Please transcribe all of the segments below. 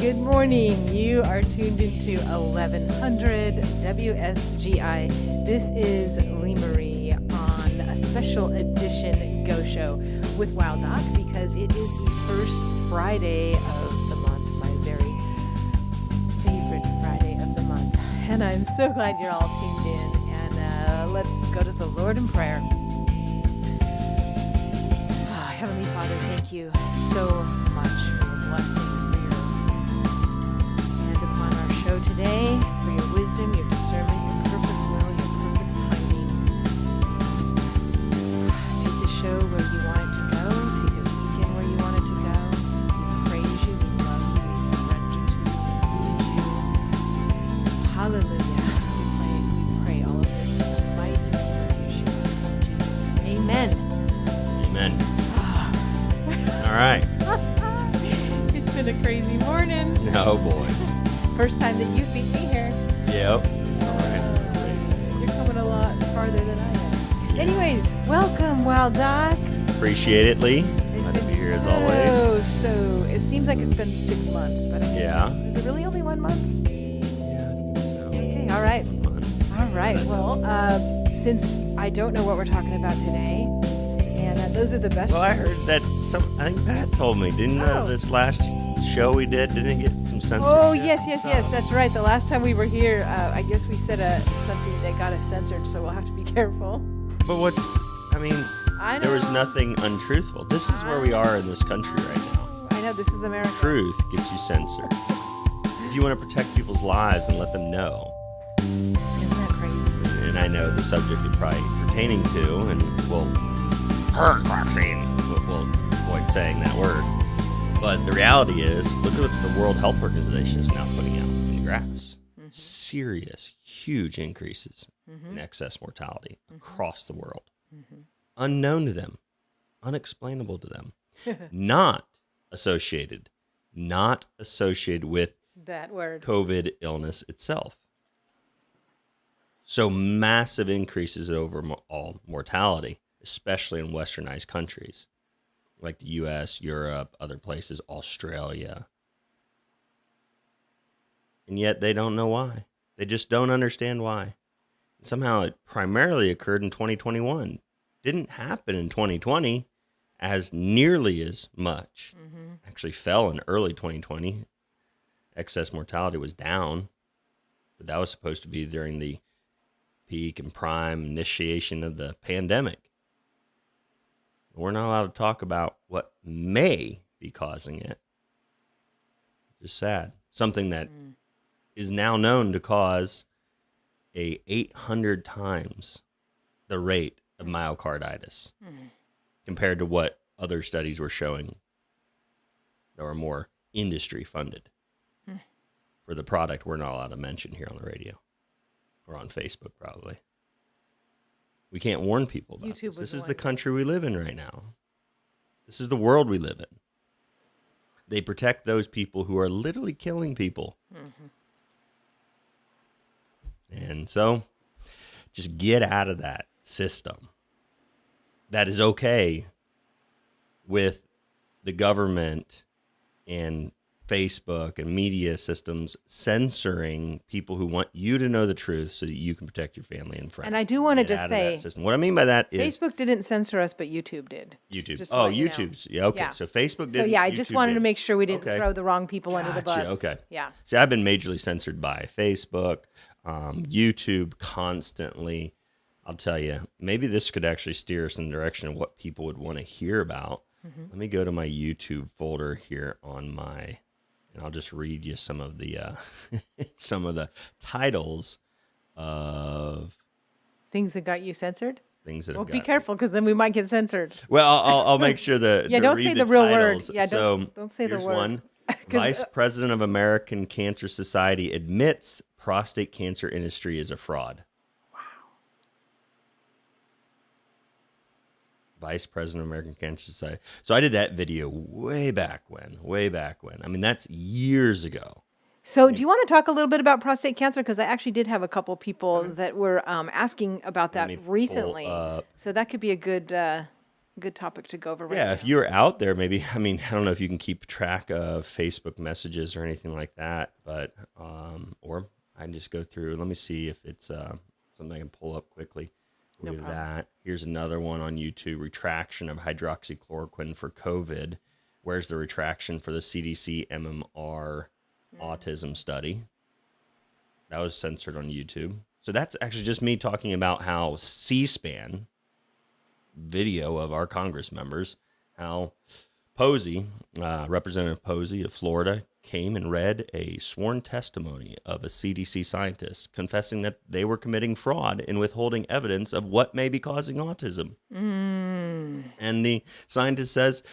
Good morning. You are tuned into 1100 WSGI. This is Lee Marie on a special edition Go Show with Wow Doc because it is the first Friday of the month, my very favorite Friday of the month. And I'm so glad you're all tuned in. And let's go to the Lord in prayer. Heavenly Father, thank you so much for your blessing, for your hand upon our show today, for your wisdom, your discernment, your perfect will, your perfect timing. Take the show where you want it to go. Take this weekend where you want it to go. We praise you, we love you, we surrender to you, we need you. Hallelujah. We pray all of this in the mighty name of Yeshua, Jesus. Amen. Amen. All right. It's been a crazy morning. Oh, boy. First time that you beat me here. Yep. It's all right. You're coming a lot farther than I am. Yeah. Anyways, welcome, Wild Doc. Appreciate it, Lee. It's Glad to been be here as always. So, it seems like it's been 6 months, but I guess Yeah. is it really only 1 month? Yeah, I think so. Okay, all right. All right. Well, since I don't know what we're talking about today, and those are the best. Well, I heard that I think Pat told me, didn't this last show we did, didn't it get some censorship? Oh, yes, and yes, stuff? yes. That's right. The last time we were here, I guess we said something that got us censored, so we'll have to be careful. But I know. there was nothing untruthful. This is where we are in this country right now. I know, this is America. Truth gets you censored. If you want to protect people's lives and let them know. Isn't that crazy? And I know the subject you're probably pertaining to, and we'll avoid saying that word. But the reality is, look at what the World Health Organization is now putting out in the graphs. Mm-hmm. Serious, huge increases in excess mortality across the world. Mm-hmm. Unknown to them, unexplainable to them, not associated with That word. COVID illness itself. So massive increases in overall mortality, especially in westernized countries like the U.S., Europe, other places, Australia. And yet they don't know why. They just don't understand why. And somehow it primarily occurred in 2021. Didn't happen in 2020 as nearly as much. Mm-hmm. Actually fell in early 2020. Excess mortality was down, but that was supposed to be during the peak and prime initiation of the pandemic. We're not allowed to talk about what may be causing it. Just sad. Something that is now known to cause 800 times the rate of myocarditis compared to what other studies were showing that were more industry funded for the product we're not allowed to mention here on the radio or on Facebook probably. We can't warn people about this. This is the country we live in right now. This is the world we live in. They protect those people who are literally killing people. Mm-hmm. And so just get out of that system. That is okay with the government and Facebook and media systems censoring people who want you to know the truth so that you can protect your family and friends. And I do want to just say, what I mean by that is Facebook didn't censor us, but YouTube did. YouTube. YouTube's. Yeah, okay. Yeah. So Facebook didn't. So yeah, I just wanted to make sure we didn't throw the wrong people under the bus. Okay. Yeah. See, I've been majorly censored by Facebook, YouTube constantly. I'll tell you, maybe this could actually steer us in the direction of what people would want to hear about. Mm-hmm. Let me go to my YouTube folder here on my... And I'll just read you some of the titles of things that got you censored. Things that. Well, be careful because then we might get censored. Well, I'll make sure that. Yeah, don't say the real word. Yeah, don't say the word. One. Vice President of American Cancer Society admits prostate cancer industry is a fraud. Vice President of American Cancer Society. So I did that video way back when. I mean, that's years ago. So do you want to talk a little bit about prostate cancer? Because I actually did have a couple people that were asking about that recently. So that could be a good good topic to go over right Yeah, now. if you're out there, maybe, I mean, I don't know if you can keep track of Facebook messages or anything like that, but, or I can just go through, let me see if it's something I can pull up quickly. No Look at problem. that. Here's another one on YouTube, retraction of hydroxychloroquine for COVID. Where's the retraction for the CDC MMR autism study? That was censored on YouTube. So that's actually just me talking about how C-SPAN video of our Congress members, how Posey, Representative Posey of Florida, came and read a sworn testimony of a CDC scientist confessing that they were committing fraud in withholding evidence of what may be causing autism. And the scientist says,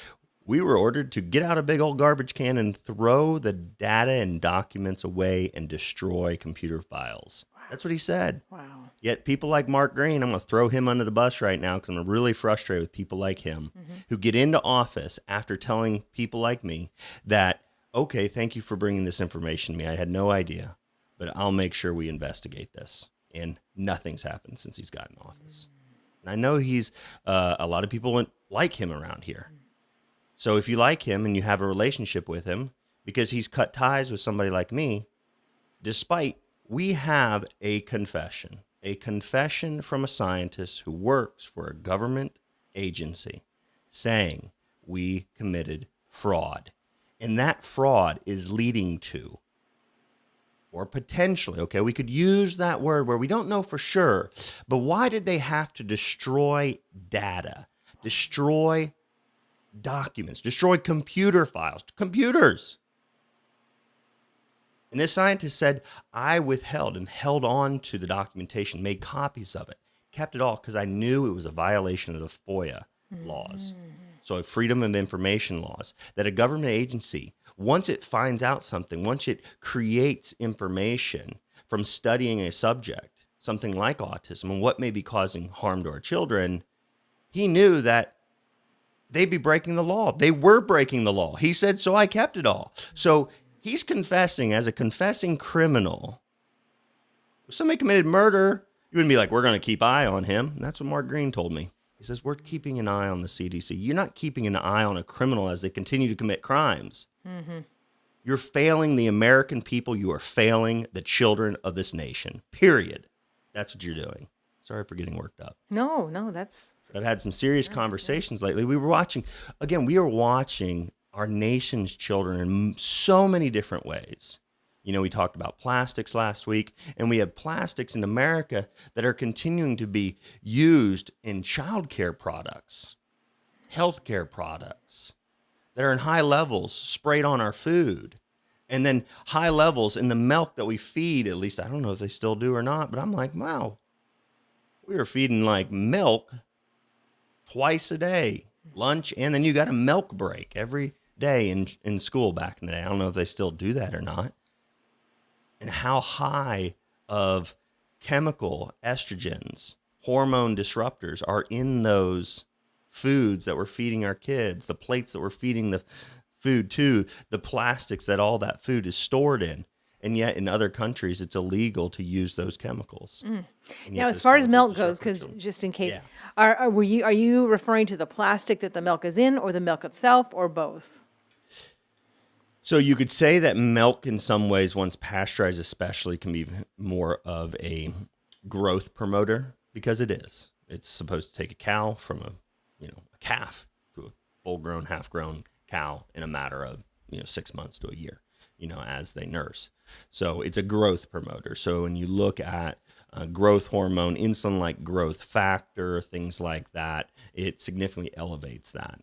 we were ordered to get out a big old garbage can and throw the data and documents away and destroy computer files. That's what he said. Wow. Yet people like Mark Green, I'm going to throw him under the bus right now because I'm really frustrated with people like him who get into office after telling people like me that, okay, thank you for bringing this information to me. I had no idea, but I'll make sure we investigate this. And nothing's happened since he's gotten office. And I know he's, a lot of people like him around here. So if you like him and you have a relationship with him, because he's cut ties with somebody like me, despite we have a confession from a scientist who works for a government agency saying we committed fraud. And that fraud is leading to, or potentially, okay, we could use that word where we don't know for sure, but why did they have to destroy data, destroy documents, destroy computer files, computers? And this scientist said, I withheld and held on to the documentation, made copies of it, kept it all because I knew it was a violation of the FOIA laws. So Freedom of Information laws, that a government agency, once it finds out something, once it creates information from studying a subject, something like autism and what may be causing harm to our children, he knew that they'd be breaking the law. They were breaking the law. He said, so I kept it all. So he's confessing as a confessing criminal. If somebody committed murder, you wouldn't be like, we're going to keep eye on him. And that's what Mark Green told me. He says, we're keeping an eye on the CDC. You're not keeping an eye on a criminal as they continue to commit crimes. You're failing the American people. You are failing the children of this nation, period. That's what you're doing. Sorry for getting worked up. No, that's I've had some serious conversations lately. We are watching our nation's children in so many different ways. You know, we talked about plastics last week, and we have plastics in America that are continuing to be used in childcare products, healthcare products that are in high levels sprayed on our food. And then high levels in the milk that we feed, at least I don't know if they still do or not, but I'm like, wow, we were feeding like milk twice a day, lunch, and then you got a milk break every day in school back in the day. I don't know if they still do that or not. And how high of chemical estrogens, hormone disruptors are in those foods that we're feeding our kids, the plates that we're feeding the food to, the plastics that all that food is stored in. And yet in other countries, it's illegal to use those chemicals. now as far as milk goes, because just in case, are you referring to the plastic that the milk is in, or the milk itself, or both? So you could say that milk in some ways, once pasteurized especially, can be more of a growth promoter because it is. It's supposed to take a cow from a calf to a full-grown, half-grown cow in a matter of 6 months to a year, as they nurse. So it's a growth promoter. So when you look at growth hormone, insulin-like growth factor, things like that, it significantly elevates that.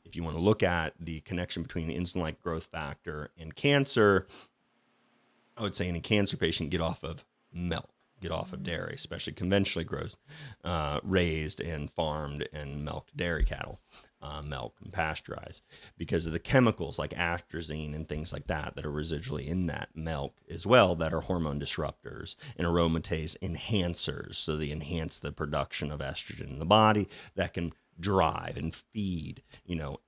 If you want to look at the connection between insulin-like growth factor and cancer, I would say in a cancer patient, get off of milk, get off of dairy, especially conventionally raised and farmed and milked dairy cattle, milk and pasteurized, because of the chemicals like atrazine and things like that that are residually in that milk as well, that are hormone disruptors and aromatase enhancers. So they enhance the production of estrogen in the body that can drive and feed,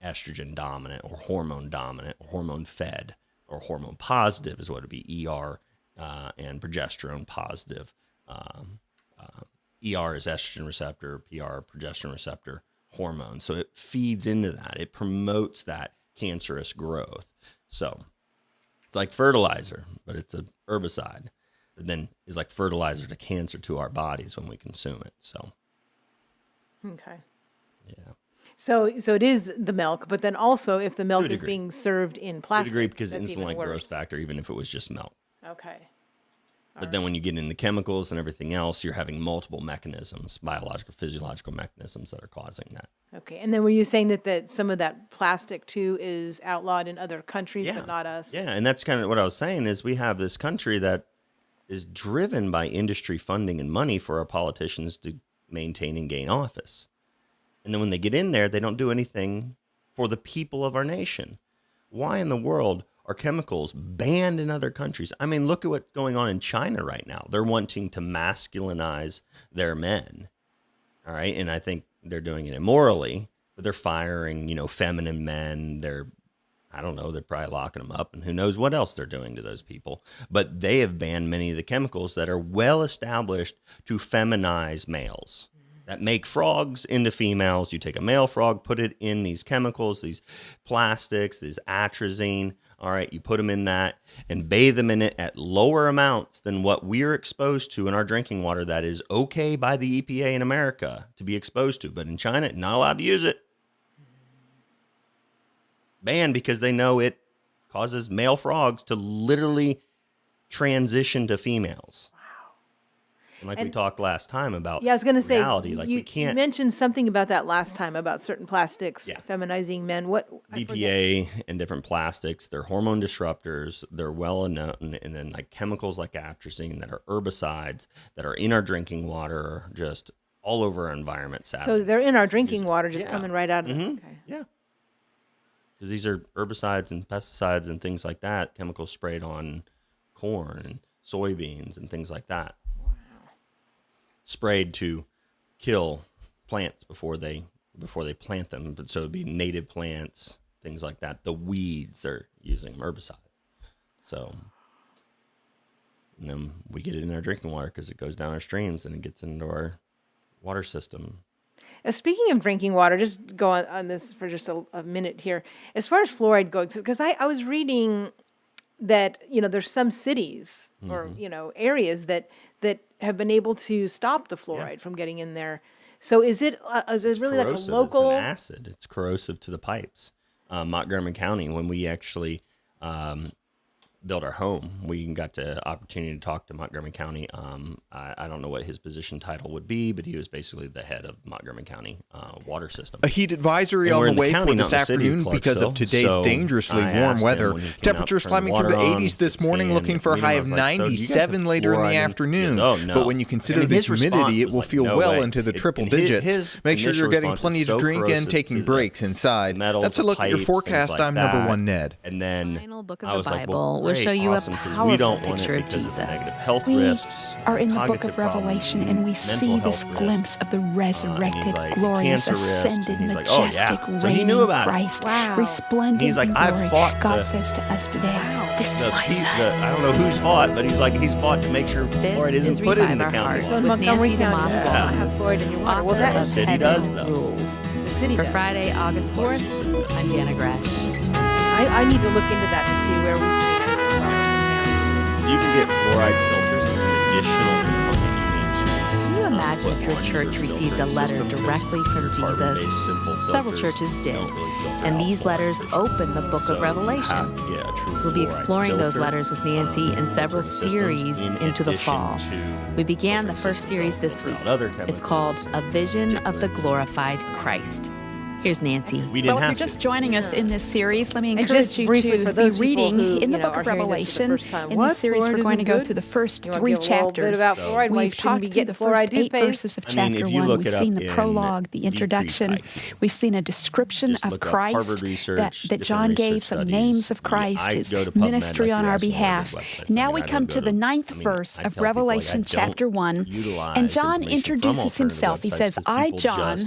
estrogen dominant or hormone fed or hormone positive is what it'd be, ER and progesterone positive. ER is estrogen receptor, PR progesterone receptor, hormone. So it feeds into that. It promotes that cancerous growth. So it's like fertilizer, but it's a herbicide that then is like fertilizer to cancer to our bodies when we consume it. So, Okay. yeah. So it is the milk, but then also if the milk is degree. being served in To a plastic, degree, because that's even insulin-like growth worse. factor, even if it was just milk. Okay. But then when you get into chemicals and everything else, you're having multiple mechanisms, biological, physiological mechanisms that are causing that. Okay. And then were you saying that some of that plastic too is outlawed in other countries, but not us? Yeah, and that's kind of what I was saying is we have this country that is driven by industry funding and money for our politicians to maintain and gain office. And then when they get in there, they don't do anything for the people of our nation. Why in the world are chemicals banned in other countries? I mean, look at what's going on in China right now. They're wanting to masculinize their men. All right. And I think they're doing it immorally, but they're firing, feminine men. They're probably locking them up, and who knows what else they're doing to those people. But they have banned many of the chemicals that are well established to feminize males, that make frogs into females. You take a male frog, put it in these chemicals, these plastics, these atrazine. All right, you put them in that and bathe them in it at lower amounts than what we're exposed to in our drinking water. That is okay by the EPA in America to be exposed to, but in China, not allowed to use it. Banned because they know it causes male frogs to literally transition to females. And like we talked last time about Yeah, I was going to say, reality, like we you can't mentioned something about that last time about certain plastics feminizing men. What? I forget. BPA and different plastics, they're hormone disruptors, they're well known, and then like chemicals like atrazine that are herbicides that are in our drinking water, just all over our environment. Sadly. So they're in our drinking water, just coming right out of it. Okay. Yeah. Because these are herbicides and pesticides and things like that, chemicals sprayed on corn and soybeans and things like that. Wow. Sprayed to kill plants before they plant them. But so it'd be native plants, things like that. The weeds are using herbicides. So, and then we get it in our drinking water because it goes down our streams and it gets into our water system. Speaking of drinking water, just go on this for just a minute here. As far as fluoride goes, because I was reading that there's some cities or areas that have been able to stop the fluoride from getting in there. So is it really like a local? It's an acid. It's corrosive to the pipes. Montgomery County, when we actually built our home, we got the opportunity to talk to Montgomery County. I don't know what his position title would be, but he was basically the head of Montgomery County water system. A heat advisory on the way for this afternoon because of today's dangerously warm weather. Temperatures climbing through the 80s this morning, looking for a high of 97 later in the afternoon. But when you consider the humidity, it will feel well into the triple digits. Make sure you're getting plenty to drink and taking breaks inside. That's a look at your forecast. I'm number one Ned. And then Final book of I the was like, Bible well, will show you awesome, a 'cause we powerful don't want picture it of because of the negative Jesus. health We risks, are in the book cognitive of Revelation, problems, and we mental see this health glimpse risks. of the And resurrected, he's like, glorious, cancer risks, and ascended, he's like, oh, majestic, yeah. So he knew reigning about it. Christ, Wow. resplendent He's like, in I've glory. fought God the- says to us today, this is my son. I don't know who's fought, but he's like, he's fought to make sure This fluoride is isn't put in Revive the Our county Hearts So in water. with Montgomery Nancy County, DeMoss you Yeah. don't have fluoride in your water. Well, author that of is city Heaven does, though. Rules. the city For does. Friday, August 4th, I'm Dana Gresh. I need to look into that to see where we stand in Robertson County. You can get fluoride filters as an additional component you need to. Can you imagine if your church received a letter directly from Jesus? Several churches did. And these letters open the book of Revelation. We'll be exploring those letters with Nancy in several series into the fall. We began the first series this week. It's called A Vision of the Glorified Christ. Here's Nancy. We Well, didn't if you're have just to. joining us in this series, let me And encourage just you briefly, to for be those people reading who, in the you know, book are of hearing this for the Revelation. first time. In What? this series, Fluoride we're going to isn't go good? through the first You wanna 3 give a little bit chapters. about fluoride, why you We've shouldn't talked be through getting the first fluoride 8 toothpaste? verses of I mean, chapter if you 1. look We've it seen up the in prologue, the Deep introduction. Creek, We've seen a description Just of look up Christ, Harvard research, that different John gave research some studies. names of I Christ, go his to PubMed ministry like on you our asked me on other behalf. websites. Now I mean, we I come don't to go the 9th I mean, verse I of tell people, like, Revelation I don't chapter 1. utilize And John information from introduces alternative himself. He websites says, 'cause I, people John, just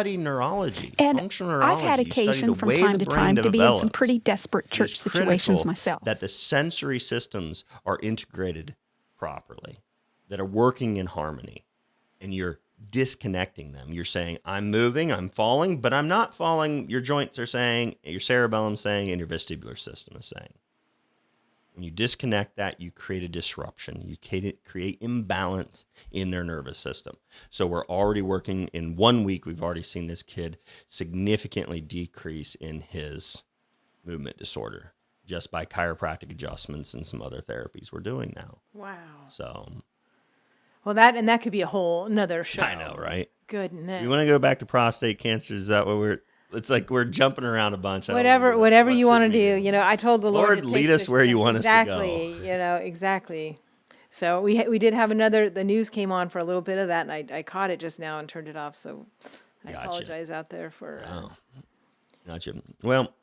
study neurology, and functional neurology. I've had occasion from time to time to be in some pretty desperate church situations myself. That the sensory systems are integrated properly, that are working in harmony, and you're disconnecting them. You're saying, I'm moving, I'm falling, but I'm not falling. Your joints are saying, your cerebellum saying, and your vestibular system is saying. When you disconnect that, you create a disruption. You create imbalance in their nervous system. So we're already working in 1 week. We've already seen this kid significantly decrease in his movement disorder just by chiropractic adjustments and some other therapies we're doing now. Wow. So, well, that could be a whole another show. I know, right? Goodness. You want to go back to prostate cancer? Is that what it's like we're jumping around a bunch. Whatever you want to do. I told the Lord, lead us where you want us to go. Exactly. So we did have the news came on for a little bit of that, and I caught it just now and turned it off. So I apologize out there for. Gotcha. Well,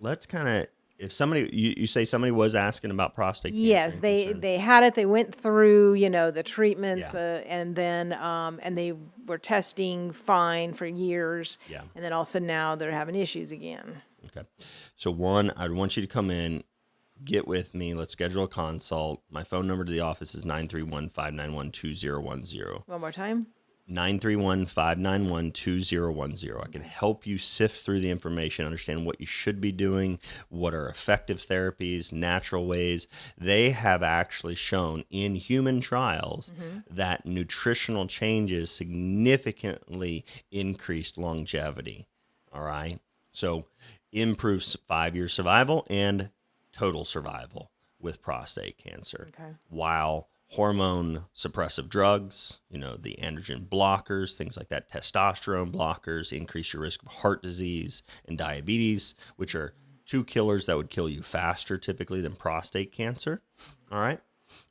let's kind of. If somebody, you say somebody was asking about prostate cancer. Yes, they had it. They went through, the treatments, and then and they were testing fine for years. Yeah. And then also now they're having issues again. Okay. So one, I'd want you to come in, get with me. Let's schedule a consult. My phone number to the office is 931-591-2010. One more time. 931-591-2010. I can help you sift through the information, understand what you should be doing, what are effective therapies, natural ways. They have actually shown in human trials that nutritional changes significantly increased longevity. All right. So improves 5-year survival and total survival with prostate cancer. Okay. While hormone suppressive drugs, the androgen blockers, things like that, testosterone blockers, increase your risk of heart disease and diabetes, which are two killers that would kill you faster typically than prostate cancer. All right.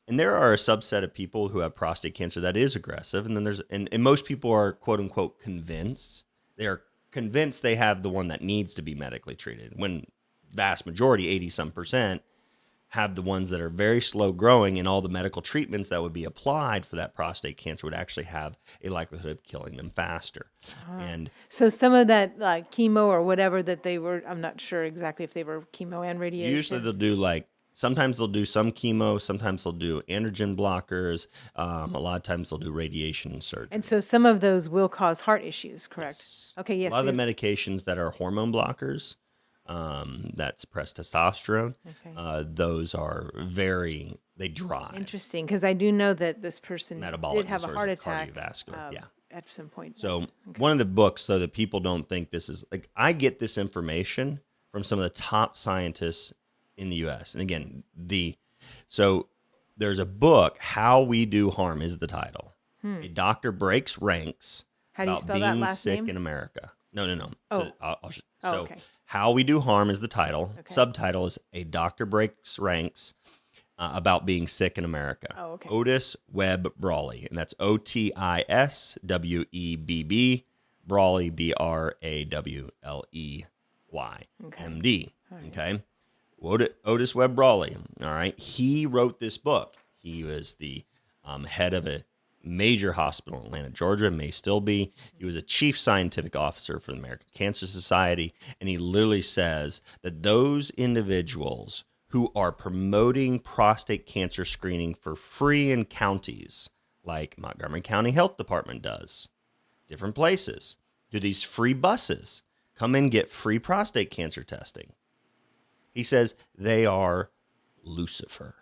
And there are a subset of people who have prostate cancer that is aggressive. And then and most people are quote unquote convinced. They are convinced they have the one that needs to be medically treated, when vast majority, 80-some%, have the ones that are very slow growing, and all the medical treatments that would be applied for that prostate cancer would actually have a likelihood of killing them faster. And so some of that chemo or whatever that they were, I'm not sure exactly if they were chemo and radiation. Usually they'll do sometimes they'll do some chemo, sometimes they'll do androgen blockers, a lot of times they'll do radiation surgery. And so some of those will cause heart issues, correct? Yes. Okay, yes. A lot of the medications that are hormone blockers, that suppress testosterone. Okay. Those are they drive. Interesting, because I do know that this person Metabolic did have a heart attack. Cardiovascular, at some point. So one of the books, so that people don't think this is I get this information from some of the top scientists in the U.S. And again, so there's a book, How We Do Harm is the title. A doctor breaks ranks about being sick in America. No. Oh. So How We Do Harm is the title. Okay. Subtitle is A Doctor Breaks Ranks About Being Sick in America. Oh, okay. Otis Webb Brawley. And that's OTISWEBB, Brawley, BRAWLEY, MD. Okay. Otis Webb Brawley. All right. He wrote this book. He was the head of a major hospital in Atlanta, Georgia, may still be. He was a chief scientific officer for the American Cancer Society, and he literally says that those individuals who are promoting prostate cancer screening for free in counties like Montgomery County Health Department does, different places, do these free buses come and get free prostate cancer testing. He says they are Lucifer.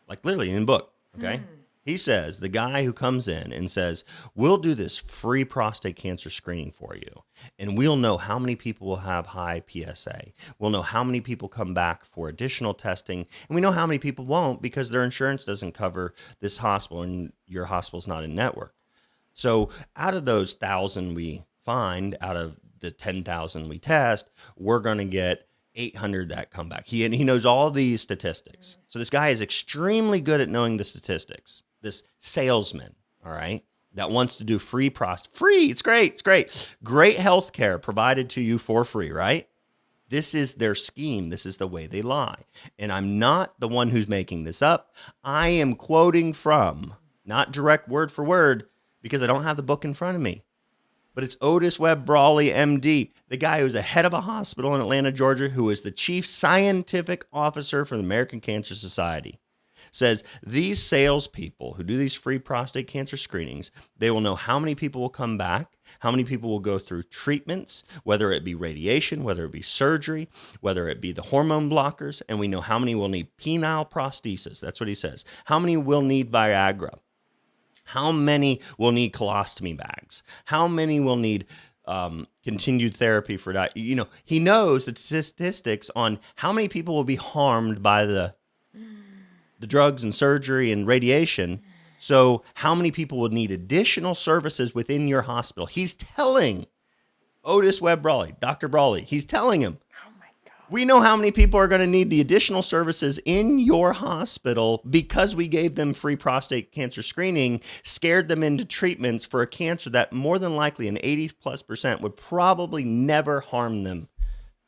Like literally in the book, okay? He says, the guy who comes in and says, we'll do this free prostate cancer screening for you, and we'll know how many people will have high PSA. We'll know how many people come back for additional testing, and we know how many people won't because their insurance doesn't cover this hospital and your hospital's not in network. So out of those 1,000 we find, out of the 10,000 we test, we're going to get 800 that come back. He knows all these statistics. So this guy is extremely good at knowing the statistics. This salesman, all right, that wants to do free, it's great. Great health care provided to you for free, right? This is their scheme. This is the way they lie. And I'm not the one who's making this up. I am quoting from, not direct word for word, because I don't have the book in front of me. But it's Otis Webb Brawley, MD, the guy who's the head of a hospital in Atlanta, Georgia, who is the chief scientific officer for the American Cancer Society. says these salespeople who do these free prostate cancer screenings, they will know how many people will come back, how many people will go through treatments, whether it be radiation, whether it be surgery, whether it be the hormone blockers, and we know how many will need penile prosthesis. That's what he says. How many will need Viagra? How many will need colostomy bags? How many will need continued therapy for that? You know, he knows the statistics on how many people will be harmed by the drugs and surgery and radiation. So how many people would need additional services within your hospital? He's telling Otis Webb Brawley, Dr. Brawley, he's telling him, we know how many people are going to need the additional services in your hospital because we gave them free prostate cancer screening, scared them into treatments for a cancer that more than likely an 80+% would probably never harm them.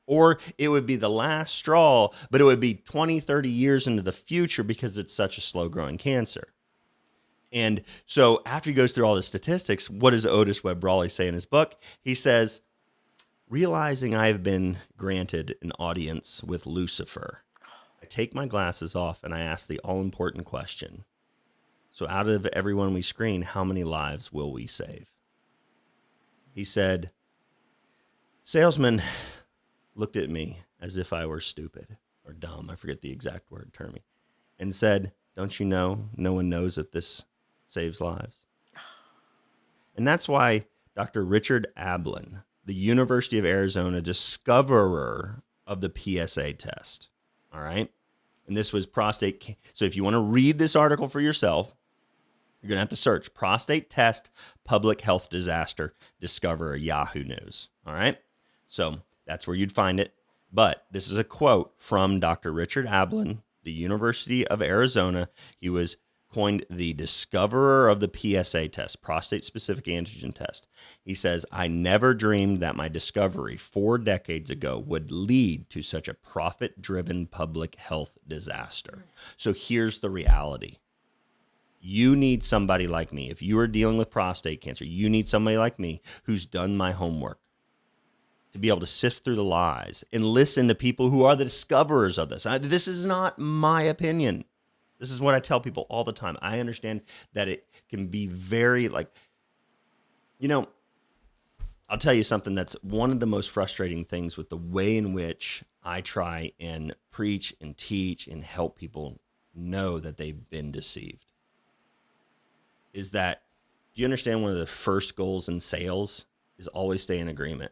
Or it would be the last straw, but it would be 20, 30 years into the future because it's such a slow growing cancer. And so after he goes through all the statistics, what does Otis Webb Brawley say in his book? He says, realizing I have been granted an audience with Lucifer, I take my glasses off and I ask the all-important question. So out of everyone we screen, how many lives will we save? He said, salesman looked at me as if I were stupid or dumb. I forget the exact word term, and said, don't you know, no one knows if this saves lives? And that's why Dr. Richard Ablin, the University of Arizona discoverer of the PSA test. All right. And this was prostate. So if you want to read this article for yourself, you're going to have to search prostate test, public health disaster, discoverer, Yahoo News. All right. So that's where you'd find it. But this is a quote from Dr. Richard Ablin, the University of Arizona. He was coined the discoverer of the PSA test, prostate-specific antigen test. He says, I never dreamed that my discovery 4 decades ago would lead to such a profit-driven public health disaster. So here's the reality. You need somebody like me. If you are dealing with prostate cancer, you need somebody like me who's done my homework to be able to sift through the lies and listen to people who are the discoverers of this. This is not my opinion. This is what I tell people all the time. I understand that it can be very I'll tell you something that's one of the most frustrating things with the way in which I try and preach and teach and help people know that they've been deceived is that, do you understand one of the first goals in sales is always stay in agreement?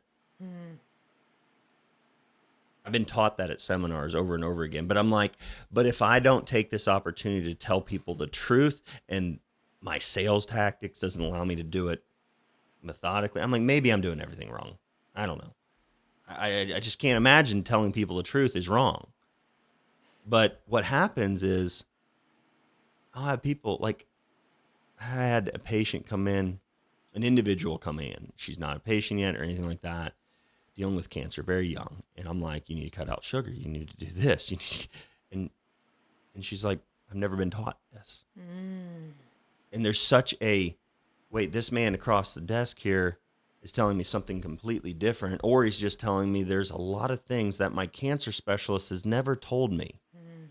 I've been taught that at seminars over and over again, but I'm like, but if I don't take this opportunity to tell people the truth and my sales tactics doesn't allow me to do it methodically, I'm like, maybe I'm doing everything wrong. I don't know. I just can't imagine telling people the truth is wrong. But what happens is I'll have people like, I had a patient come in, an individual come in. She's not a patient yet or anything like that, dealing with cancer, very young. And I'm like, you need to cut out sugar. You need to do this. You need to, and she's like, I've never been taught this. And there's such a, wait, this man across the desk here is telling me something completely different, or he's just telling me there's a lot of things that my cancer specialist has never told me.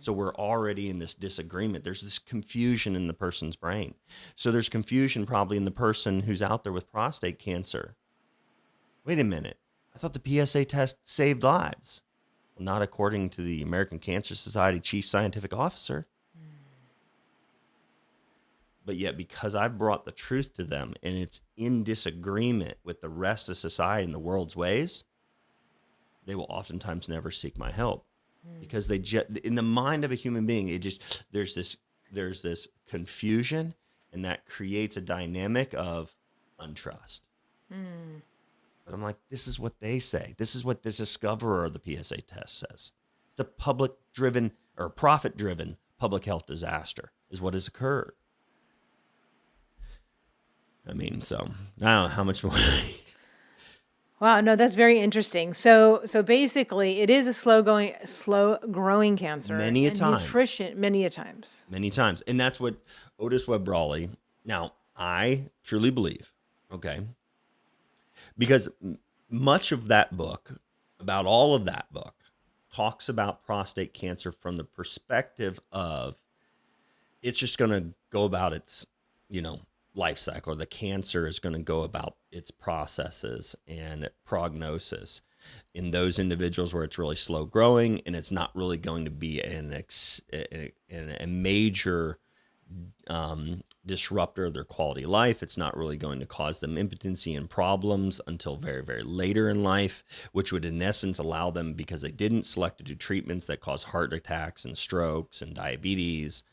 So we're already in this disagreement. There's this confusion in the person's brain. So there's confusion probably in the person who's out there with prostate cancer. Wait a minute. I thought the PSA test saved lives. Well, not according to the American Cancer Society chief scientific officer. But yet, because I've brought the truth to them and it's in disagreement with the rest of society and the world's ways, they will oftentimes never seek my help. Because they in the mind of a human being, there's this confusion, and that creates a dynamic of untrust. But I'm like, this is what they say. This is what the discoverer of the PSA test says. It's a public-driven or profit-driven public health disaster is what has occurred. I mean, so I don't know how much more. Wow, no, that's very interesting. So basically, it is a slow growing cancer. Many a times. Nutrition, many a times. Many times. And that's what Otis Webb Brawley, now, I truly believe, okay, because much of that book, about all of that book, talks about prostate cancer from the perspective of it's just going to go about its, life cycle. The cancer is going to go about its processes and prognosis in those individuals where it's really slow growing and it's not really going to be a major disruptor of their quality of life. It's not really going to cause them impotency and problems until very, very later in life, which would in essence allow them, because they didn't select to do treatments that cause heart attacks and strokes and diabetes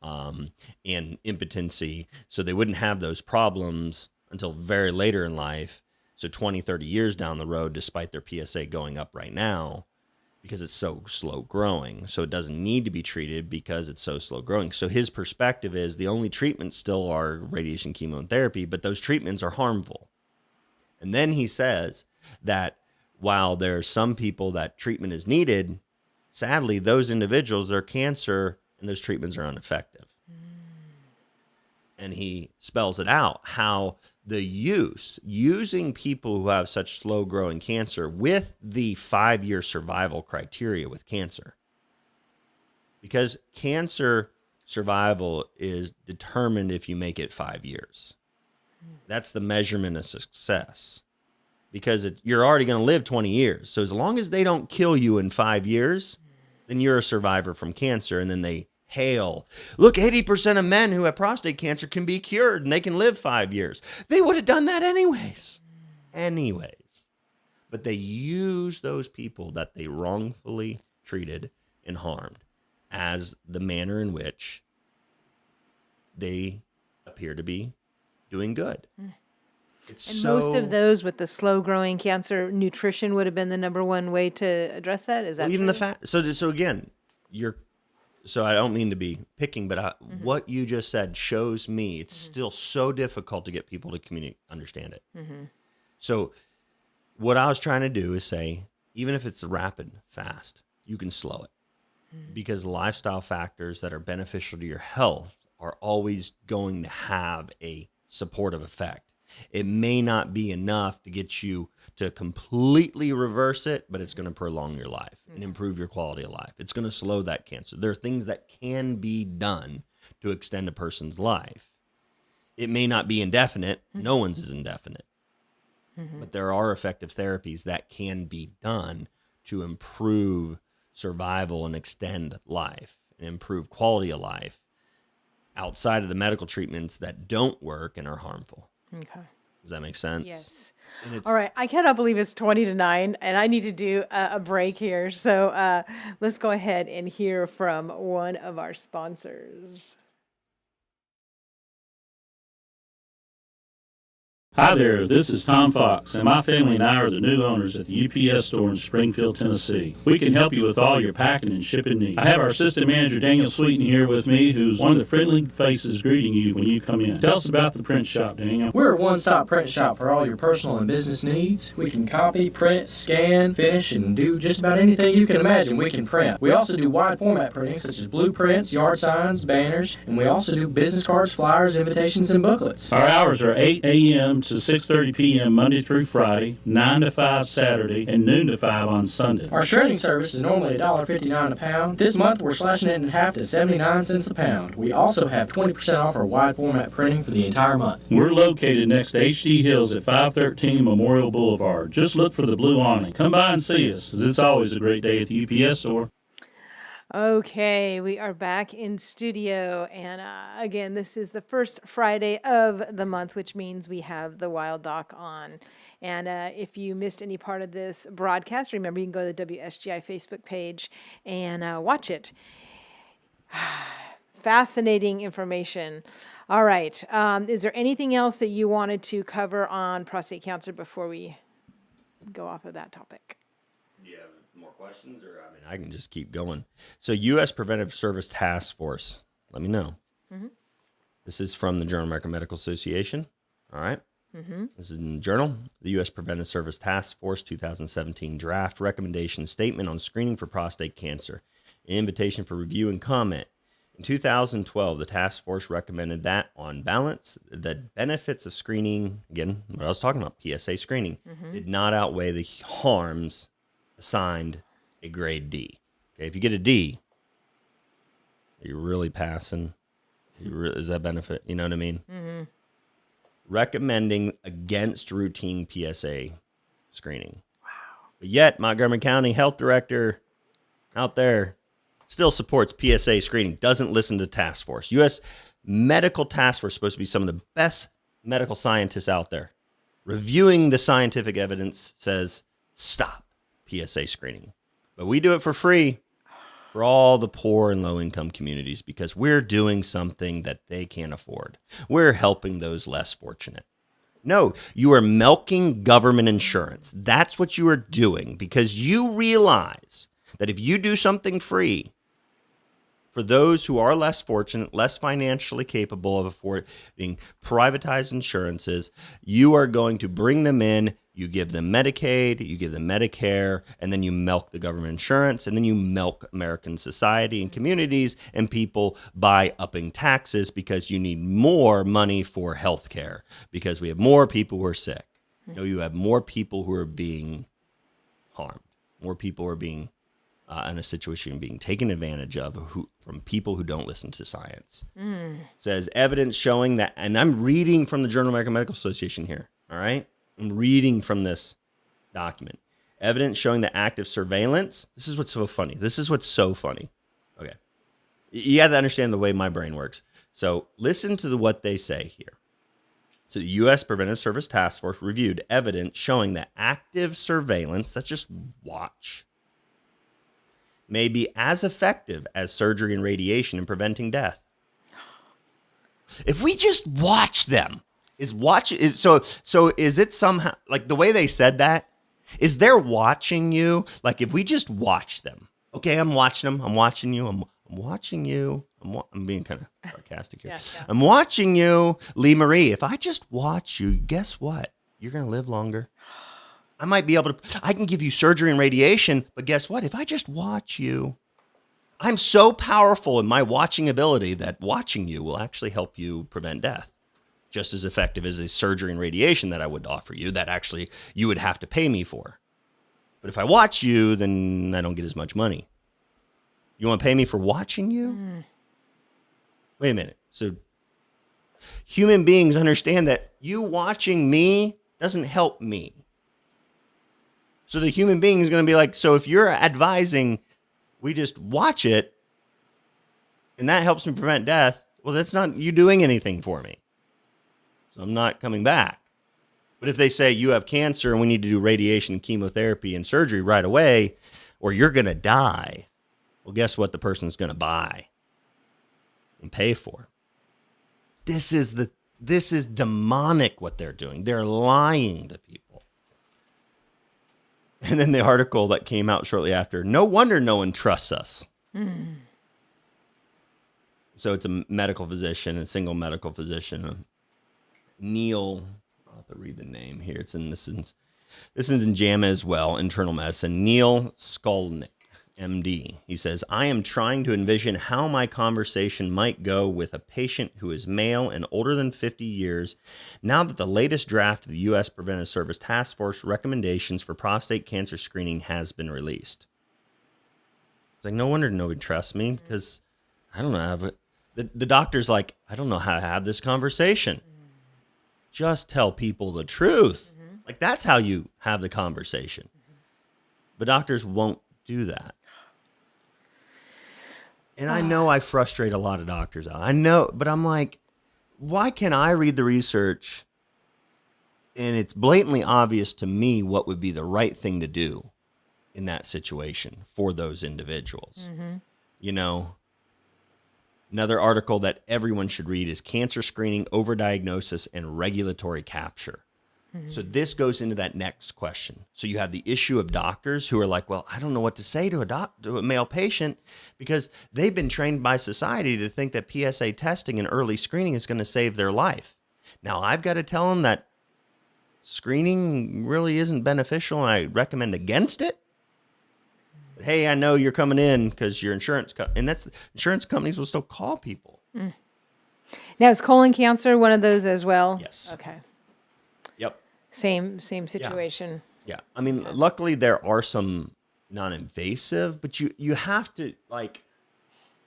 and impotency. So they wouldn't have those problems until very later in life. So 20, 30 years down the road, despite their PSA going up right now, because it's so slow growing. So it doesn't need to be treated because it's so slow growing. So his perspective is the only treatments still are radiation chemotherapy, but those treatments are harmful. And then he says that while there are some people that treatment is needed, sadly, those individuals, their cancer and those treatments are ineffective. And he spells it out how the using people who have such slow growing cancer with the 5-year survival criteria with cancer, because cancer survival is determined if you make it 5 years. That's the measurement of success, because you're already going to live 20 years. So as long as they don't kill you in 5 years, then you're a survivor from cancer. And then they hail, look, 80% of men who have prostate cancer can be cured and they can live 5 years. They would have done that anyways. But they use those people that they wrongfully treated and harmed as the manner in which they appear to be doing good. Most of those with the slow growing cancer, nutrition would have been the number one way to address that. Is that even true? the fact? So again, So I don't mean to be picking, but what you just said shows me it's still so difficult to get people to understand it. So what I was trying to do is say, even if it's rapid, fast, you can slow it. Because lifestyle factors that are beneficial to your health are always going to have a supportive effect. It may not be enough to get you to completely reverse it, but it's going to prolong your life and improve your quality of life. It's going to slow that cancer. There are things that can be done to extend a person's life. It may not be indefinite. No one's is indefinite. But there are effective therapies that can be done to improve survival and extend life and improve quality of life outside of the medical treatments that don't work and are harmful. Okay. Does that make sense? Yes. All right. I cannot believe it's 20-9, and I need to do a break here. So let's go ahead and hear from one of our sponsors. Hi there, this is Tom Fox, and my family and I are the new owners at the UPS store in Springfield, Tennessee. We can help you with all your packing and shipping needs. I have our assistant manager, Daniel Sweeten, here with me, who's one of the friendly faces greeting you when you come in. Tell us about the print shop, Daniel. We're a one-stop print shop for all your personal and business needs. We can copy, print, scan, finish, and do just about anything you can imagine we can print. We also do wide format printing, such as blueprints, yard signs, banners, and we also do business cards, flyers, invitations, and booklets. Our hours are 8 a.m. to 6:30 p.m. Monday through Friday, 9 to 5 Saturday, and noon to 5 on Sunday. Our shredding service is normally $1.59 a pound. This month we're slashing it in half to 79 cents a pound. We also have 20% off our wide format printing for the entire month. We're located next to HD Hills at 513 Memorial Boulevard. Just look for the blue awning. Come by and see us. It's always a great day at the UPS store. Okay, we are back in studio, and again, this is the first Friday of the month, which means we have the Wild Doc on. And if you missed any part of this broadcast, remember you can go to the WSGI Facebook page and watch it. Fascinating information. All right, is there anything else that you wanted to cover on prostate cancer before we go off of that topic? More questions, or I can just keep going. So, U.S. Preventive Service Task Force. Let me know. This is from the Journal of American Medical Association. All right. This is in the journal. The U.S. Preventive Service Task Force 2017 Draft Recommendation Statement on Screening for Prostate Cancer. An invitation for review and comment. In 2012, the task force recommended that, on balance, the benefits of screening, again, what I was talking about, PSA screening, did not outweigh the harms assigned a grade D. Okay, if you get a D, you're really passing Is that benefit? You know what I mean? Mm-hmm. Recommending against routine PSA screening. Wow. But yet, Montgomery County Health Director out there still supports PSA screening, doesn't listen to task force. U.S. Medical Task Force is supposed to be some of the best medical scientists out there. Reviewing the scientific evidence says, stop PSA screening. But we do it for free for all the poor and low-income communities because we're doing something that they can't afford. We're helping those less fortunate. No, you are milking government insurance. That's what you are doing because you realize that if you do something free for those who are less fortunate, less financially capable of affording privatized insurances, you are going to bring them in. You give them Medicaid, you give them Medicare, and then you milk the government insurance, and then you milk American society and communities and people by upping taxes because you need more money for health care because we have more people who are sick. No, you have more people who are being harmed, more people who are being in a situation being taken advantage of from people who don't listen to science. It says evidence showing that, and I'm reading from the Journal of American Medical Association here, all right? I'm reading from this document. Evidence showing that active surveillance, this is what's so funny. Okay. You have to understand the way my brain works. So listen to what they say here. So the U.S. Preventive Service Task Force reviewed evidence showing that active surveillance, that's just watch, may be as effective as surgery and radiation in preventing death. If we just watch them, so is it somehow, like the way they said that, is they're watching you? Like if we just watch them, okay, I'm watching them, I'm watching you, I'm watching you, I'm being kind of sarcastic here. Yeah. I'm watching you, Lee Marie. If I just watch you, guess what? You're going to live longer. I might be able to, I can give you surgery and radiation, but guess what? If I just watch you, I'm so powerful in my watching ability that watching you will actually help you prevent death. Just as effective as a surgery and radiation that I would offer you that actually you would have to pay me for. But if I watch you, then I don't get as much money. You want to pay me for watching you? Wait a minute. So human beings understand that you watching me doesn't help me. So the human being is going to be like, so if you're advising we just watch it and that helps me prevent death, well, that's not you doing anything for me. So I'm not coming back. But if they say you have cancer and we need to do radiation, chemotherapy, and surgery right away, or you're going to die, well, guess what the person's going to buy and pay for? This is demonic what they're doing. They're lying to people. And then the article that came out shortly after, no wonder no one trusts us. So it's a medical physician, a single medical physician, Neil, I'll have to read the name here. This is in JAMA as well, internal medicine. Neil Skolnick, MD. He says, I am trying to envision how my conversation might go with a patient who is male and older than 50 years now that the latest draft of the U.S. Preventive Service Task Force recommendations for prostate cancer screening has been released. It's like, no wonder nobody trusts me because I don't know how to, the doctor's like, I don't know how to have this conversation. Just tell people the truth. Like that's how you have the conversation. But doctors won't do that. And I know I frustrate a lot of doctors out. I know, but I'm like, why can't I read the research and it's blatantly obvious to me what would be the right thing to do in that situation for those individuals? You know, another article that everyone should read is Cancer Screening, Overdiagnosis, and Regulatory Capture. So this goes into that next question. So you have the issue of doctors who are like, well, I don't know what to say to a male patient because they've been trained by society to think that PSA testing and early screening is going to save their life. Now I've got to tell them that screening really isn't beneficial and I recommend against it. But hey, I know you're coming in because your insurance and that's insurance companies will still call people. Now is colon cancer one of those as well? Yes. Okay. Yep. Same situation. Yeah. I mean, luckily there are some non-invasive, but you have to like,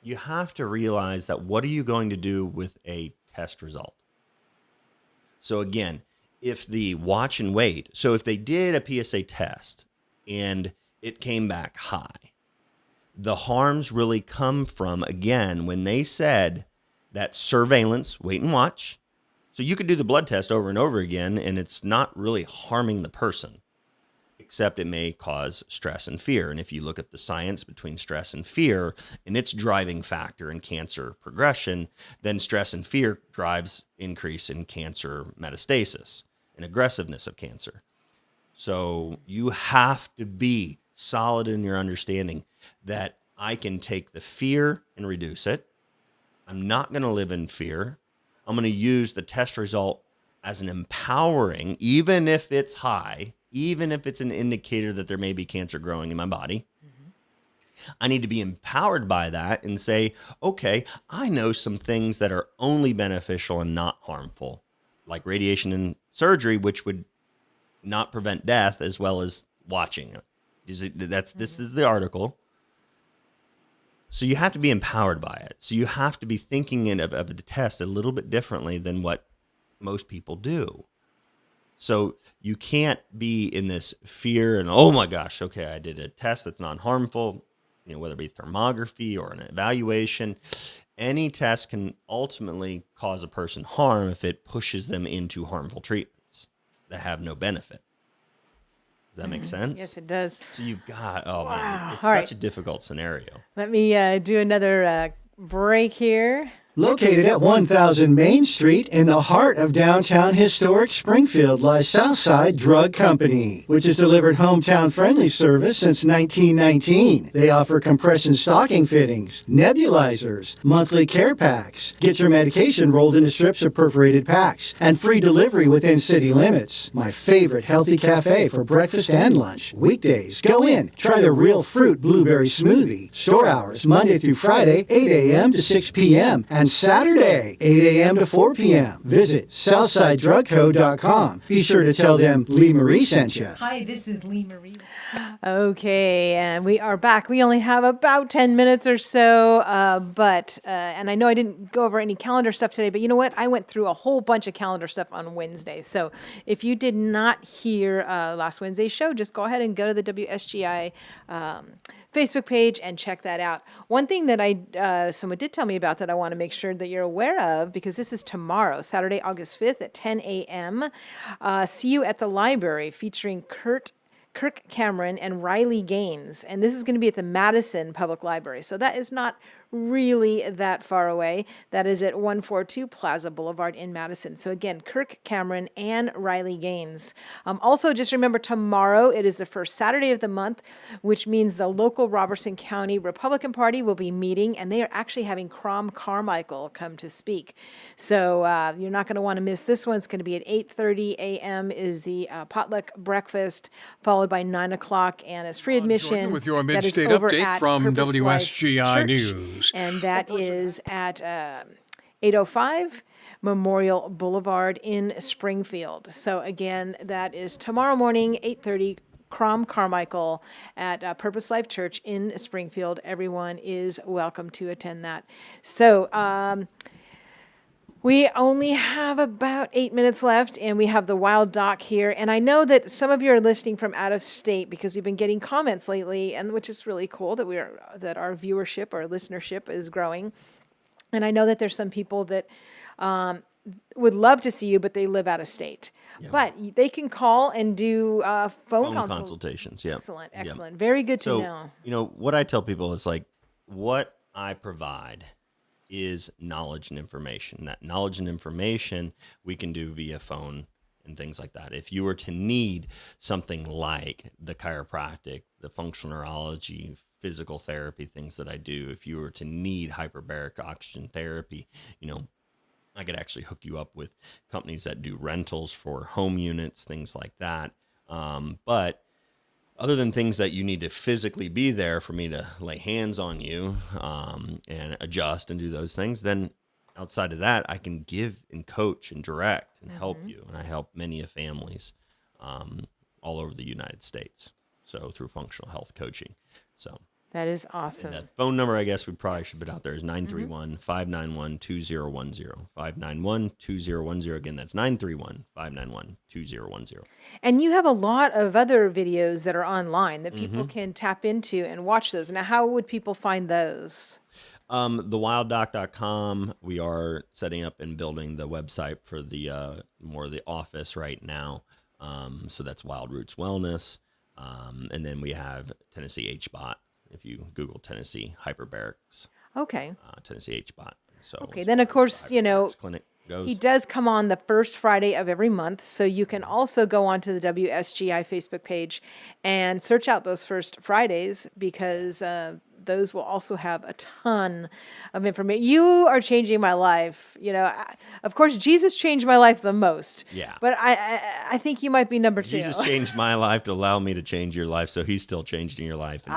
you have to realize that what are you going to do with a test result? So again, if the watch and wait, so if they did a PSA test and it came back high, the harms really come from, again, when they said that surveillance, wait and watch. So you could do the blood test over and over again, and it's not really harming the person, except it may cause stress and fear. And if you look at the science between stress and fear and its driving factor in cancer progression, then stress and fear drives increase in cancer metastasis and aggressiveness of cancer. So you have to be solid in your understanding that I can take the fear and reduce it. I'm not going to live in fear. I'm going to use the test result as an empowering, even if it's high, even if it's an indicator that there may be cancer growing in my body. I need to be empowered by that and say, okay, I know some things that are only beneficial and not harmful, like radiation and surgery, which would not prevent death, as well as watching it. This is the article. So you have to be empowered by it. So you have to be thinking of a test a little bit differently than what most people do. So you can't be in this fear and, oh my gosh, okay, I did a test that's non-harmful, whether it be thermography or an evaluation. Any test can ultimately cause a person harm if it pushes them into harmful treatments that have no benefit. Does that make sense? Yes, it does. So you've got, man, it's such a difficult scenario. Let me do another break here. Located at 1000 Main Street in the heart of downtown historic Springfield lies Southside Drug Company, which has delivered hometown-friendly service since 1919. They offer compression stocking fittings, nebulizers, monthly care packs, get your medication rolled into strips or perforated packs, and free delivery within city limits. My favorite healthy cafe for breakfast and lunch. Weekdays, go in, try the real fruit blueberry smoothie. Store hours, Monday through Friday, 8 a.m. to 6 p.m. and Saturday, 8 a.m. to 4 p.m. Visit SouthsideDrugCo.com. Be sure to tell them Lee Marie sent you. Hi, this is Lee Marie. Okay, and we are back. We only have about 10 minutes or so, and I know I didn't go over any calendar stuff today, but you know what? I went through a whole bunch of calendar stuff on Wednesday. So if you did not hear last Wednesday's show, just go ahead and go to the WSGI Facebook page and check that out. One thing that someone did tell me about that I want to make sure that you're aware of, because this is tomorrow, Saturday, August 5th at 10 a.m. See You at the Library, featuring Kirk Cameron and Riley Gaines. And this is going to be at the Madison Public Library. So that is not really that far away. That is at 142 Plaza Boulevard in Madison. So again, Kirk Cameron and Riley Gaines. Also, just remember tomorrow, it is the first Saturday of the month, which means the local Robertson County Republican Party will be meeting, and they are actually having Crom Carmichael come to speak. So you're not going to want to miss this one. It's going to be at 8:30 a.m. is the potluck breakfast, followed by 9 o'clock, and it's free admission. Jordan with your mid-state update from WSGI News. And that is at 805 Memorial Boulevard in Springfield. So again, that is tomorrow morning, 8:30, Crom Carmichael at Purpose Life Church in Springfield. Everyone is welcome to attend that. So we only have about 8 minutes left, and we have the Wild Doc here. And I know that some of you are listening from out of state because we've been getting comments lately, and which is really cool that that our viewership, our listenership is growing. And I know that there's some people that would love to see you, but they live out of state. Yeah. But they can call and do phone consultations. Yeah, excellent. Yeah. Very good to know. What I tell people is what I provide is knowledge and information. That knowledge and information we can do via phone and things like that. If you were to need something like the chiropractic, the functional neurology, physical therapy, things that I do, if you were to need hyperbaric oxygen therapy, I could actually hook you up with companies that do rentals for home units, things like that. But other than things that you need to physically be there for me to lay hands on you and adjust and do those things, then outside of that, I can give and coach and direct and help you. And I help many families all over the United States. So through functional health coaching. So That is awesome. And that phone number, I guess we probably should put out there, is 931-591-2010. 591-2010. Again, that's 931-591-2010. And you have a lot of other videos that are online that people can tap into and watch those. Now, how would people find those? TheWildDoc.com. We are setting up and building the website for the more of the office right now. So that's Wild Roots Wellness. And then we have Tennessee HBOT. If you Google Tennessee Hyperbarics. Okay. Tennessee HBOT. So okay. Then, of course, clinic goes. He does come on the first Friday of every month. So you can also go onto the WSGI Facebook page and search out those first Fridays because those will also have a ton of information. You are changing my life. Of course, Jesus changed my life the most. Yeah. But I think you might be number 2. Jesus changed my life to allow me to change your life, so he's still changing your life and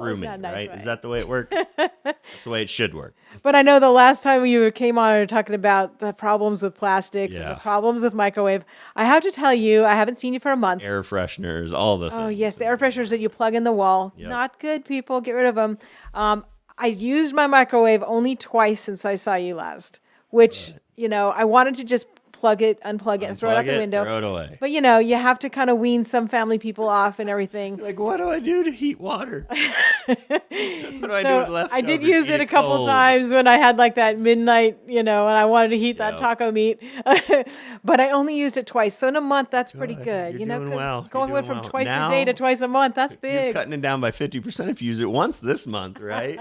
through me, nice, right? Is that the way it works? That's the way it should work. But I know the last time you came on, we were talking about the problems with plastics and the problems with microwave. I have to tell you, I haven't seen you for a month. Air fresheners, all the things. Oh, yes, the air fresheners that you plug in the wall. Yep. Not good, people. Get rid of them. I used my microwave only twice since I saw you last, which, I wanted to just unplug it, and throw it out the window. Throw it away. But, you have to kind of wean some family people off and everything. Like, what do I do to heat water? What do I do with leftovers? I did use it a couple times when I had like that midnight, and I wanted to heat that taco meat. But I only used it twice. So in a month, that's pretty good. You're doing well. Going from twice a day to twice a month, that's big. You're cutting it down by 50% if you use it once this month, right?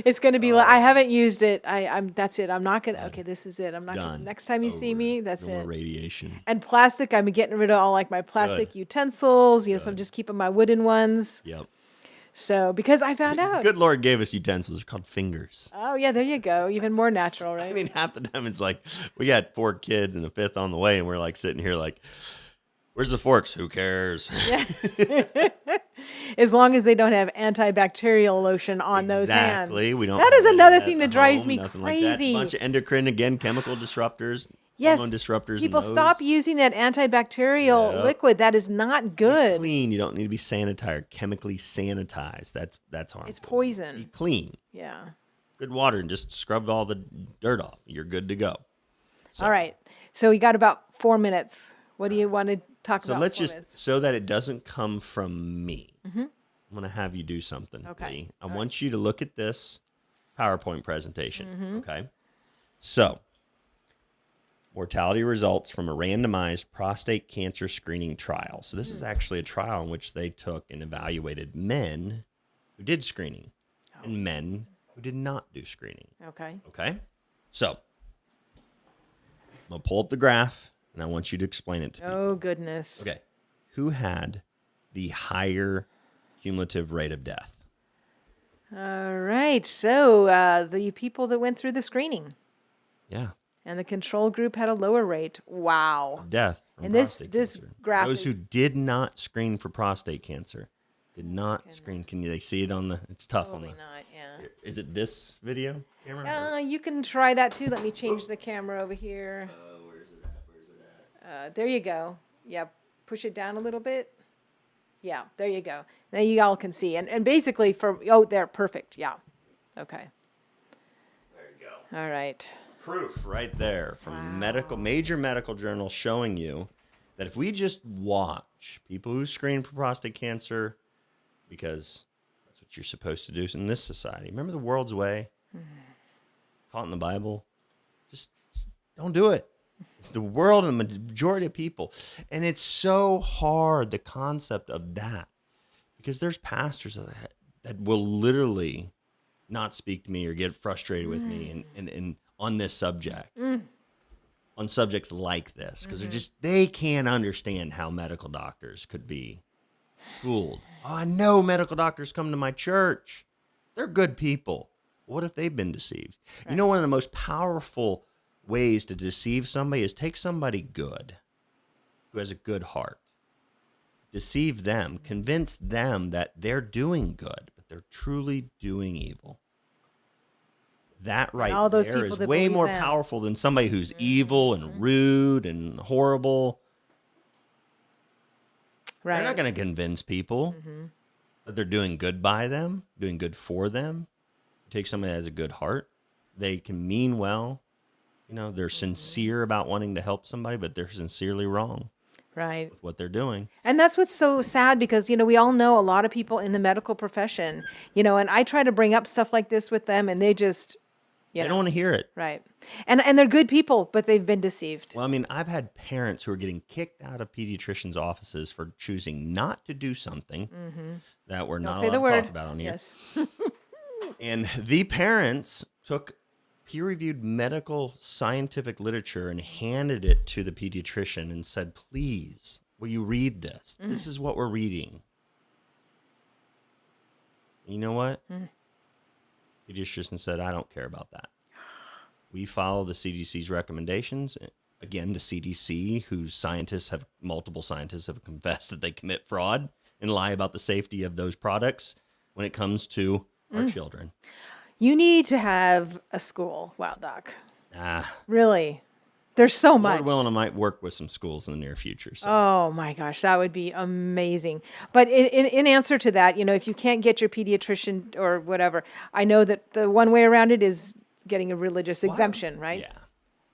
It's going to be I haven't used it. That's it. I'm not going to. Okay, this is it. I'm not gonna, next time you see me, that's no it. More radiation. And plastic, I'm getting rid of all like my plastic utensils, so I'm just keeping my wooden ones. Yep. So, because I found out. Good Lord gave us utensils. They're called fingers. Oh, yeah, there you go. Even more natural, right? I mean, half the time it's like, we got 4 kids and a 5th on the way, and we're like sitting here like, where's the forks? Who cares? Yeah. As long as they don't have antibacterial lotion on those hands. Exactly. We don't. That is another thing that drives me crazy. A bunch of endocrine, again, chemical disruptors. Yes, hormone disruptors. People stop using that antibacterial liquid. That is not good. Be clean. You don't need to be sanitized. Chemically sanitized. That's harmful. It's poison. Be clean. Yeah. Good water and just scrub all the dirt off. You're good to go. So. All right. So we got about 4 minutes. What do you want to talk about? So let's just, so that it doesn't come from me, I'm going to have you do something. Okay. Lee. I want you to look at this PowerPoint presentation. Okay. So, mortality results from a randomized prostate cancer screening trial. So this is actually a trial in which they took and evaluated men who did screening and men who did not do screening. Okay. Okay. So, I'm going to pull up the graph and I want you to explain it to people. Oh, goodness. Okay. Who had the higher cumulative rate of death? All right. So the people that went through the screening. Yeah. And the control group had a lower rate. Wow. Death from and prostate this cancer. graph Those who did not screen for prostate cancer did not screen. Can they see it on the? It's tough Probably on the. not. Yeah. Is it this video camera? You can try that too. Let me change the camera over here. Where's it at? Where's it at? There you go. Yeah. Push it down a little bit. Yeah. There you go. Now you all can see. And basically there. Perfect. Yeah. Okay. There you go. All right. Proof right there from major medical journals showing you that if we just watch people who screen for prostate cancer, because that's what you're supposed to do in this society. Remember the world's way? Taught in the Bible? Just don't do it. It's the world and the majority of people. And it's so hard, the concept of that, because there's pastors that will literally not speak to me or get frustrated with me and on this subject, on subjects like this, because they can't understand how medical doctors could be fooled. Oh, I know medical doctors come to my church. They're good people. What if they've been deceived? Right. You know, one of the most powerful ways to deceive somebody is take somebody good, who has a good heart, deceive them, convince them that they're doing good, but they're truly doing evil. That right there is way more powerful than somebody who's evil and rude and horrible. Right. They're not going to convince people. But they're doing good by them, doing good for them. Take somebody that has a good heart. They can mean well. They're sincere about wanting to help somebody, but they're sincerely wrong. Right. With what they're doing. And that's what's so sad because, we all know a lot of people in the medical profession, and I try to bring up stuff like this with them and they just, they don't want to hear it. Right. And they're good people, but they've been deceived. Well, I've had parents who are getting kicked out of pediatricians' offices for choosing not to do something that we're not allowed to talk about on here. Yes. And the parents took peer-reviewed medical scientific literature and handed it to the pediatrician and said, please, will you read this? This is what we're reading. You know what? Pediatrician said, I don't care about that. We follow the CDC's recommendations. Again, the CDC, whose multiple scientists have confessed that they commit fraud and lie about the safety of those products when it comes to our children. You need to have a school, Wild Doc. Really? There's so much. Lord willing, I might work with some schools in the near future. So. Oh my gosh, that would be amazing. But in answer to that, if you can't get your pediatrician or whatever, I know that the one way around it is getting a religious exemption, right? Yeah.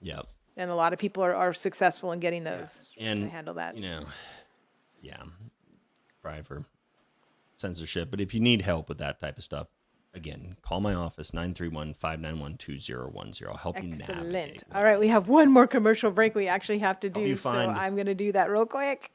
Yep. And a lot of people are successful in getting those to handle that. Probably for censorship. But if you need help with that type of stuff, again, call my office, 931-591-2010. I'll help you navigate. Excellent. All right, we have one more commercial break we actually have to do, so I'm going to do that real quick.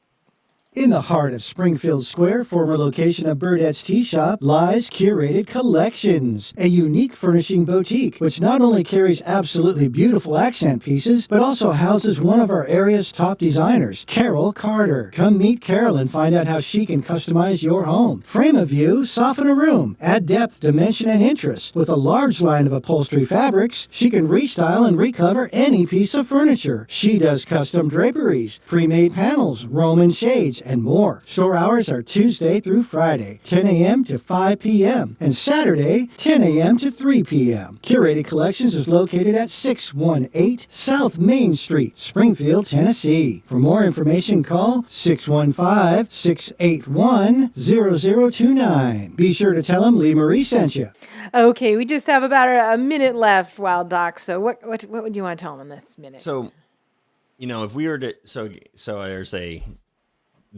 In the heart of Springfield Square, former location of Birdette's Tea Shop, lies Curated Collections, a unique furnishing boutique which not only carries absolutely beautiful accent pieces, but also houses one of our area's top designers, Carol Carter. Come meet Carol and find out how she can customize your home. Frame a view, soften a room, add depth, dimension, and interest. With a large line of upholstery fabrics, she can restyle and recover any piece of furniture. She does custom draperies, pre-made panels, Roman shades, and more. Store hours are Tuesday through Friday, 10 a.m. to 5 p.m. and Saturday, 10 a.m. to 3 p.m. Curated Collections is located at 618 South Main Street, Springfield, Tennessee. For more information, call 615-681-0029. Be sure to tell them Lee Marie sent you. Okay, we just have about a minute left, Wild Doc. So what would you want to tell them in this minute? So, if we were to, so there's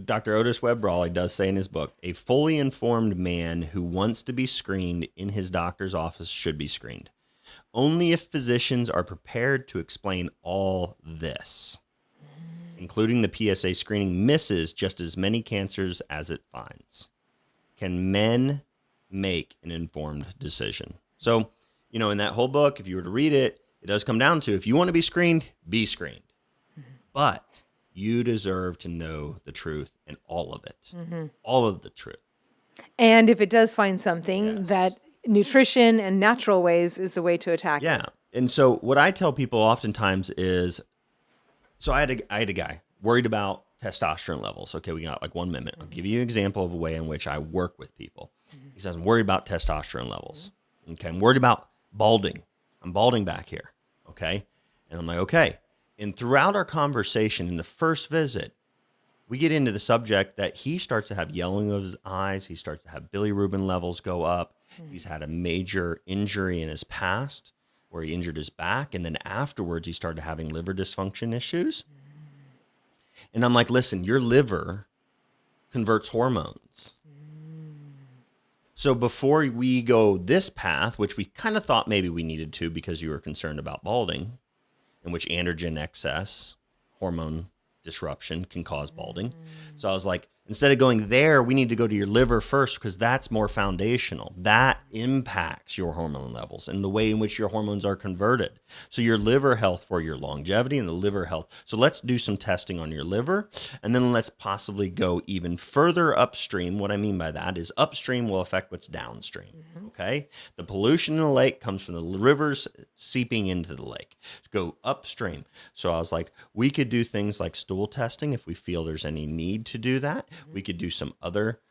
Dr. Otis Webb Brawley does say in his book, a fully informed man who wants to be screened in his doctor's office should be screened. Only if physicians are prepared to explain all this, including the PSA screening misses just as many cancers as it finds, can men make an informed decision. So, in that whole book, if you were to read it, it does come down to, if you want to be screened, be screened. But you deserve to know the truth and all of it, all of the truth. And if it does find something, that nutrition and natural ways is the way to attack it. Yeah. And so what I tell people oftentimes is, so I had a guy worried about testosterone levels. Okay, we got like 1 minute. I'll give you an example of a way in which I work with people. He says, I'm worried about testosterone levels. Okay, I'm worried about balding. I'm balding back here. Okay. And I'm like, okay. And throughout our conversation in the first visit, we get into the subject that he starts to have yellowing of his eyes. He starts to have bilirubin levels go up. He's had a major injury in his past where he injured his back. And then afterwards, he started having liver dysfunction issues. And I'm like, listen, your liver converts hormones. So before we go this path, which we kind of thought maybe we needed to because you were concerned about balding, in which androgen excess, hormone disruption can cause balding. So I was like, instead of going there, we need to go to your liver first because that's more foundational. That impacts your hormone levels and the way in which your hormones are converted. So your liver health for your longevity and the liver health. So let's do some testing on your liver, and then let's possibly go even further upstream. What I mean by that is upstream will affect what's downstream. Okay? The pollution in the lake comes from the rivers seeping into the lake. Go upstream. So I was like, we could do things like stool testing if we feel there's any need to do that. We could do some other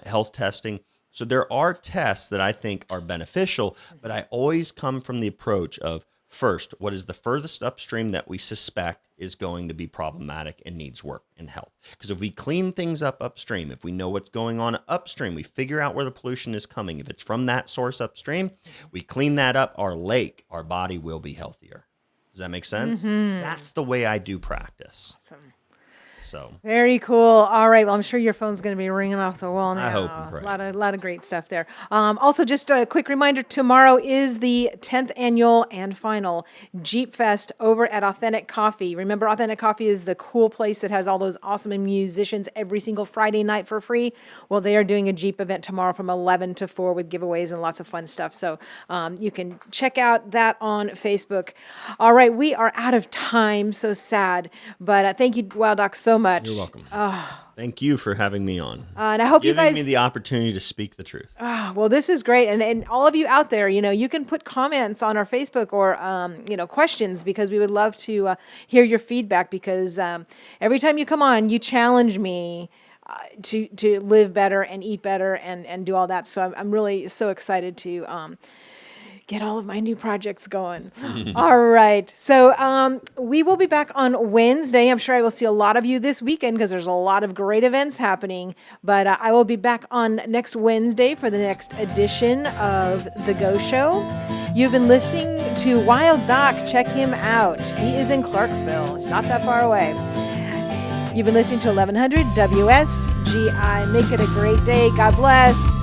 health testing. So there are tests that I think are beneficial, but I always come from the approach of first, what is the furthest upstream that we suspect is going to be problematic and needs work and health? Because if we clean things up upstream, if we know what's going on upstream, we figure out where the pollution is coming. If it's from that source upstream, we clean that up, our lake, our body will be healthier. Does that make sense? Mm-hmm. That's the way I do practice. Awesome. So very cool. All right. Well, I'm sure your phone's going to be ringing off the wall now. I hope and pray. A lot of great stuff there. Also, just a quick reminder, tomorrow is the 10th annual and final Jeep Fest over at Authentic Coffee. Remember, Authentic Coffee is the cool place that has all those awesome musicians every single Friday night for free. Well, they are doing a Jeep event tomorrow from 11 to 4 with giveaways and lots of fun stuff. So you can check out that on Facebook. All right. We are out of time. So sad. But thank you, Wild Doc, so much. You're welcome. Thank you for having me on. And I hope you guys giving me the opportunity to speak the truth. Well, this is great, and all of you out there, you can put comments on our Facebook or questions, because we would love to hear your feedback. Because every time you come on, you challenge me to live better and eat better and do all that. So I'm really so excited to get all of my new projects going. All right. So we will be back on Wednesday. I'm sure I will see a lot of you this weekend because there's a lot of great events happening. But I will be back on next Wednesday for the next edition of The Go Show. You've been listening to Wild Doc. Check him out. He is in Clarksville. It's not that far away. You've been listening to 1100 WSGI. Make it a great day. God bless.